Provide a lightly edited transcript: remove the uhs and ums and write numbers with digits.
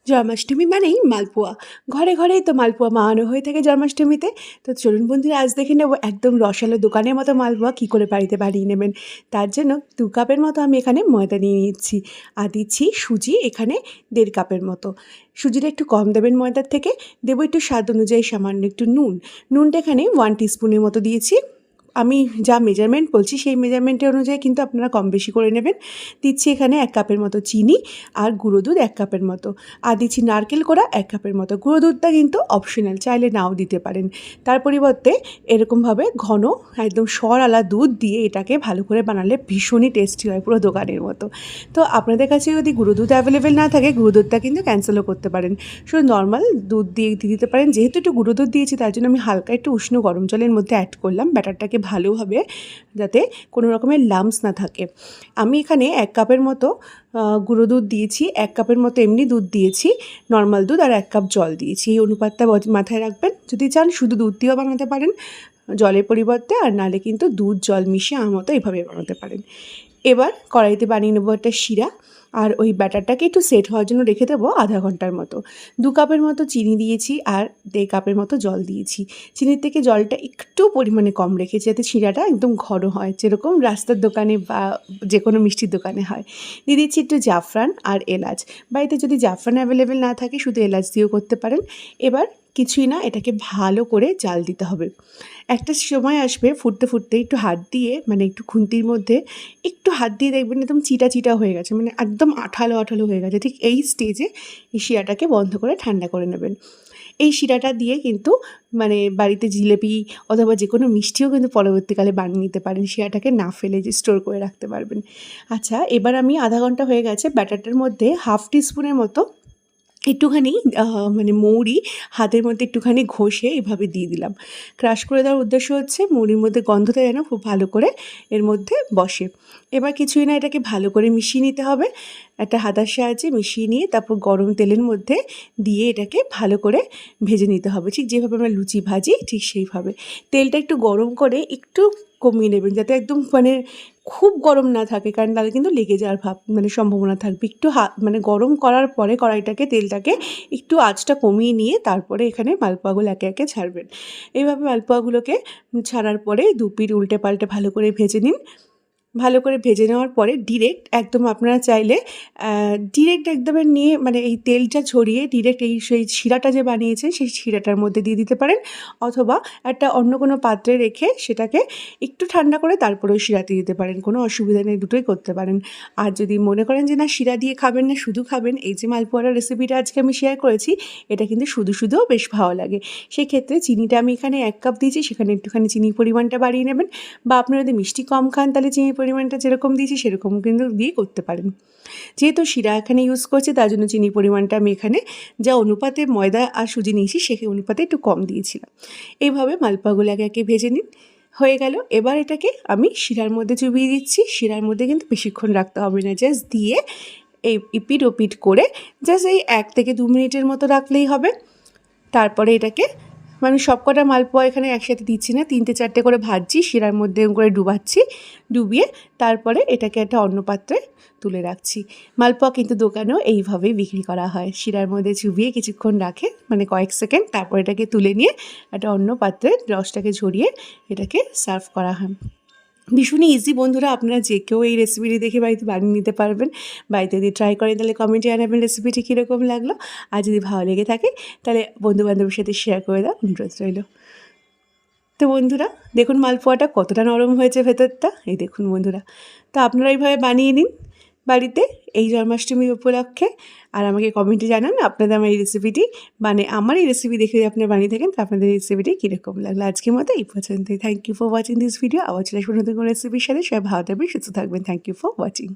জন্মাষ্টমী মানেই মালপোয়া। ঘরে ঘরেই তো মালপোয়া বানানো হয়ে থাকে জন্মাষ্টমীতে। তো চলুন বন্ধুরা, আজ দেখে নেব একদম রসালো দোকানের মতো মালপোয়া কী করে বাড়িতে বানিয়ে নেবেন। তার জন্য 2 কাপের মতো আমি এখানে ময়দা নিয়ে নিচ্ছি, আর দিচ্ছি সুজি এখানে 1.5 কাপের মতো। সুজিটা একটু কম দেবেন ময়দার থেকে। দেবো একটু স্বাদ অনুযায়ী সামান্য একটু নুন। নুনটা এখানে 1 টিস্পুনের মতো দিয়েছি। আমি যা মেজারমেন্ট বলছি সেই মেজারমেন্টের অনুযায়ী কিন্তু আপনারা কম বেশি করে নেবেন। দিচ্ছি এখানে 1 কাপের মতো চিনি, আর গুঁড়ো দুধ 1 কাপের মতো, আর দিচ্ছি নারকেল কোড়া 1 কাপের মতো। গুঁড়ো দুধটা কিন্তু অপশনাল, চাইলে নাও দিতে পারেন। তার পরিবর্তে এরকমভাবে ঘন একদম সরওয়ালা দুধ দিয়ে এটাকে ভালো করে বানালে ভীষণই টেস্টি হয়, পুরো দোকানের মতো। তো আপনাদের কাছে যদি গুঁড়ো দুধ অ্যাভেলেবেল না থাকে, গুঁড়ো দুধটা কিন্তু ক্যান্সেলও করতে পারেন, শুধু নর্মাল দুধ দিয়ে দিতে পারেন। যেহেতু একটু গুঁড়ো দুধ দিয়েছি তার জন্য আমি হালকা একটু উষ্ণ গরম জলের মধ্যে অ্যাড করলাম ব্যাটারটাকে ভালোভাবে, যাতে কোনো রকমের লাম্পস না থাকে। আমি এখানে 1 কাপের মতো গুঁড়ো দুধ দিয়েছি, 1 কাপের মতো এমনি দুধ দিয়েছি, নর্মাল দুধ, আর 1 কাপ জল দিয়েছি। এই অনুপাতটা মাথায় রাখবেন। যদি চান শুধু দুধ দিয়েও বানাতে পারেন জলের পরিবর্তে, আর নাহলে কিন্তু দুধ জল মিশিয়ে আমার মতো এভাবে বানাতে পারেন। এবার কড়াইতে বানিয়ে নেবো একটা শিরা, আর ওই ব্যাটারটাকে একটু সেট হওয়ার জন্য রেখে দেবো আধা ঘন্টার মতো। 2 কাপের মতো চিনি দিয়েছি, আর 1.5 কাপের মতো জল দিয়েছি। চিনির থেকে জলটা একটু পরিমাণে কম রেখেছি, যাতে শিরাটা একদম ঘন হয়, যেরকম রাস্তার দোকানে বা যে কোনো মিষ্টির দোকানে হয়। দিয়ে দিচ্ছি একটু জাফরান আর এলাচ। বাড়িতে যদি জাফরান অ্যাভেলেবেল না থাকে শুধু এলাচ দিয়েও করতে পারেন। এবার কিছুই না, এটাকে ভালো করে জাল দিতে হবে। একটা সময় আসবে ফুটতে ফুটতে একটু হাত দিয়ে, মানে একটু খুন্তির মধ্যে একটু হাত দিয়ে দেখবেন একদম চিটা চিটা হয়ে গেছে, মানে একদম আঠালো আঠালো হয়ে গেছে। ঠিক এই স্টেজে এই শিরাটাকে বন্ধ করে ঠান্ডা করে নেবেন। এই শিরাটা দিয়ে কিন্তু মানে বাড়িতে জিলেপি অথবা যে কোনো মিষ্টিও কিন্তু পরবর্তীকালে বানিয়ে নিতে পারেন, শিরাটাকে না ফেলে যে স্টোর করে রাখতে পারবেন। আচ্ছা, এবার আমি আধা ঘন্টা হয়ে গেছে, ব্যাটারটার মধ্যে 1/2 টিস্পুনের মতো একটুখানি মানে মৌরি হাতের মধ্যে একটুখানি ঘষে এভাবে দিয়ে দিলাম। ক্রাশ করে দেওয়ার উদ্দেশ্য হচ্ছে মৌরির মধ্যে গন্ধটা যেন খুব ভালো করে এর মধ্যে বসে। এবার কিছুই না, এটাকে ভালো করে মিশিয়ে নিতে হবে। একটা হাতার সাহায্যে মিশিয়ে নিয়ে তারপর গরম তেলের মধ্যে দিয়ে এটাকে ভালো করে ভেজে নিতে হবে, ঠিক যেভাবে আমরা লুচি ভাজি ঠিক সেইভাবে। তেলটা একটু গরম করে একটু কমিয়ে নেবেন, যাতে একদম মানে খুব গরম না থাকে, কারণ তাহলে কিন্তু লেগে যাওয়ার মানে সম্ভাবনা থাকবে। একটু মানে গরম করার পরে কড়াইটাকে, তেলটাকে একটু আঁচটা কমিয়ে নিয়ে তারপরে এখানে মালপোয়াগুলো একে একে ছাড়বেন। এইভাবে মালপোয়াগুলোকে ছাড়ার পরে 2 পিঠ উল্টে পাল্টে ভালো করে ভেজে নিন। ভালো করে ভেজে নেওয়ার পরে ডিরেক্ট একদম আপনারা চাইলে ডিরেক্ট একদম নিয়ে, মানে এই তেলটা ছড়িয়ে ডিরেক্ট সেই শিরাটা যে বানিয়েছেন সেই শিরাটার মধ্যে দিয়ে দিতে পারেন, অথবা একটা অন্য কোনো পাত্রে রেখে সেটাকে একটু ঠান্ডা করে তারপরে ওই শিরাতে দিতে পারেন, কোনো অসুবিধা নেই, দুটোই করতে পারেন। আর যদি মনে করেন যে না শিরা দিয়ে খাবেন না, শুধু খাবেন, এই যে মালপোয়ার রেসিপিটা আজকে আমি শেয়ার করেছি, এটা কিন্তু শুধু শুধুও বেশ ভালো লাগে। সেক্ষেত্রে চিনিটা আমি এখানে 1 কাপ দিয়েছি, সেখানে একটুখানি চিনির পরিমাণটা বাড়িয়ে নেবেন, বা আপনারা যদি মিষ্টি কম খান তাহলে চিনির পরিমাণটা যেরকম দিয়েছি সেরকম কিন্তু দিয়ে করতে পারেন। যেহেতু শিরা এখানে ইউজ করছি তার জন্য চিনির পরিমাণটা আমি এখানে যা অনুপাতে ময়দা আর সুজি নিয়েছি সেই অনুপাতে একটু কম দিয়েছিলাম। এইভাবে মালপোয়াগুলো একে একে ভেজে নিন। হয়ে গেল। এবার এটাকে আমি শিরার মধ্যে চুবিয়ে দিচ্ছি। শিরার মধ্যে কিন্তু বেশিক্ষণ রাখতে হবে না, জাস্ট দিয়ে এই এপিঠ ওপিঠ করে জাস্ট এই 1 থেকে 2 মিনিটের মতো রাখলেই হবে। তারপরে এটাকে, মানে সবকটা মালপোয়া এখানে একসাথে দিচ্ছি না, 3টে 4টে করে ভাজছি, শিরার মধ্যে করে ডুবাচ্ছি, ডুবিয়ে তারপরে এটাকে একটা অন্য পাত্রে তুলে রাখছি। মালপোয়া কিন্তু দোকানেও এইভাবেই বিক্রি করা হয়, শিরার মধ্যে চুবিয়ে কিছুক্ষণ রাখে, মানে কয়েক সেকেন্ড, তারপর এটাকে তুলে নিয়ে একটা অন্য পাত্রে রসটাকে ঝরিয়ে এটাকে সার্ভ করা হয়। ভীষণই ইজি বন্ধুরা, আপনারা যে কেউ এই রেসিপিটি দেখে বাড়িতে বানিয়ে নিতে পারবেন। বাড়িতে যদি ট্রাই করেন তাহলে কমেন্টে জানাবেন রেসিপিটি কীরকম লাগলো। আর যদি ভালো লেগে থাকে তাহলে বন্ধুবান্ধবের সাথে শেয়ার করে দাও, অনুরোধ রইল। তো বন্ধুরা দেখুন মালপোয়াটা কতটা নরম হয়েছে ভেতরটা, এই দেখুন বন্ধুরা। তো আপনারা এইভাবে বানিয়ে নিন বাড়িতে এই জন্মাষ্টমী উপলক্ষে, আর আমাকে কমেন্টে জানান আপনাদের আমার এই রেসিপিটি, মানে আমার এই রেসিপি দেখে যদি আপনারা বানিয়ে থাকেন তো আপনাদের এই রেসিপিটি কীরকম লাগলো। আজকের মতো এই পর্যন্তই। Thank you for watching this video. আবার চলে আসবো নতুন কোনো রেসিপির সাথে। সবাই ভালো থাকবেন, সুস্থ থাকবেন। Thank you for watching.